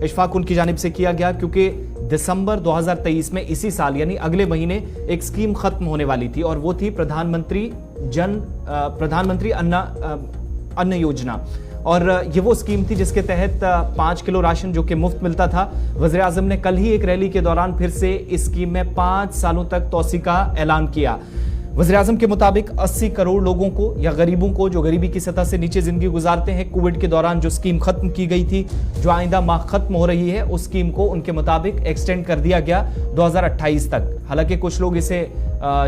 इशफाक उनकी जानिब से किया गया क्योंकि दिसंबर 2023 में इसी साल यानी अगले महीने एक स्कीम खत्म होने वाली थी और वो थी प्रधानमंत्री अन्न योजना। और ये वो स्कीम थी जिसके तहत 5 किलो राशन जो कि मुफ्त मिलता था। वज़ीर आज़म ने कल ही एक रैली के दौरान फिर से इस स्कीम में 5 सालों तक तोसी का ऐलान किया। वज़ीर आज़म के मुताबिक 80 करोड़ लोगों को या गरीबों को जो गरीबी की सतह से नीचे जिंदगी गुजारते हैं, कोविड के दौरान जो स्कीम खत्म की गई थी, जो आइंदा माह खत्म हो रही है, उस स्कीम को उनके मुताबिक एक्सटेंड कर दिया गया 2028 तक। हालांकि कुछ लोग इसे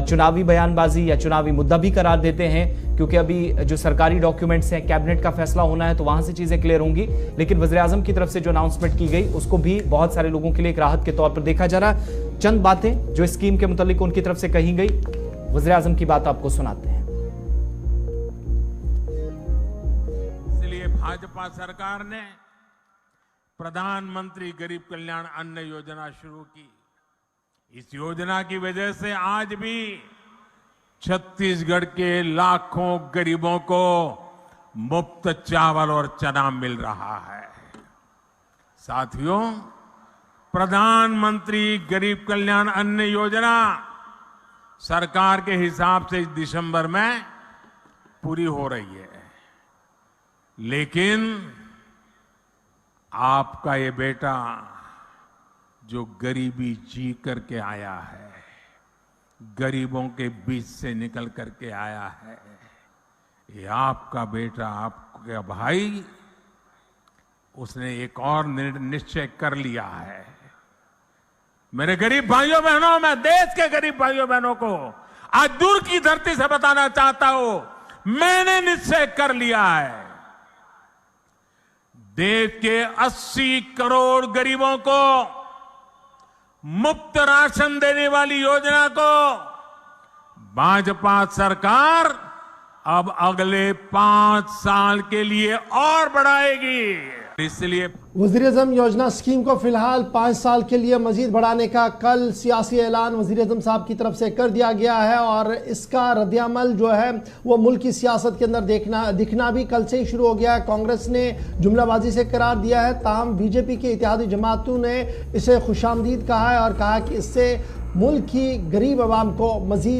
चुनावी बयानबाजी या चुनावी मुद्दा भी करार देते हैं क्योंकि अभी जो सरकारी डॉक्यूमेंट्स हैं, कैबिनेट का फैसला होना है तो वहां से चीजें क्लियर होंगी। लेकिन वज़ीर आज़म की तरफ से जो अनाउंसमेंट की गई उसको भी बहुत सारे लोगों के लिए एक राहत के तौर पर देखा जा रहा। चंद बातें जो स्कीम के मुतालिक उनकी तरफ से कही गई, वज़ीर आज़म की बात आपको सुनाते हैं। इसलिए भाजपा सरकार ने प्रधानमंत्री गरीब कल्याण अन्न योजना शुरू की। इस योजना की वजह से आज भी छत्तीसगढ़ के लाखों गरीबों को मुफ्त चावल और चना मिल रहा है। साथियों, प्रधानमंत्री गरीब कल्याण अन्न योजना सरकार के हिसाब से इस दिसंबर में पूरी हो रही है, लेकिन आपका ये बेटा जो गरीबी जी करके आया है, गरीबों के बीच से निकल करके आया है, ये आपका बेटा, आपका भाई, उसने एक और निश्चय कर लिया है। मेरे गरीब भाइयों बहनों, मैं देश के गरीब भाइयों बहनों को आज दूर की धरती से बताना चाहता हूं, मैंने निश्चय कर लिया है, देश के 80 करोड़ गरीबों को मुफ्त राशन देने वाली योजना को भाजपा सरकार अब अगले 5 साल के लिए और बढ़ाएगी। इसलिए वज़ीर-ए-आज़म योजना स्कीम को फिलहाल 5 साल के लिए मजीद बढ़ाने का कल सियासी ऐलान वज़ीर-ए-आज़म साहब की तरफ से कर दिया गया है और इसका रद्द-ए-अमल जो है वो मुल्क की सियासत के अंदर दिखना भी कल से ही शुरू हो गया है। कांग्रेस ने जुमलाबाजी से करार दिया है, ताहम बीजेपी के इत्तेहादी जमातों ने इसे खुशामदीद कहा है और कहा कि इससे मुल्क की गरीब आवाम को मजीद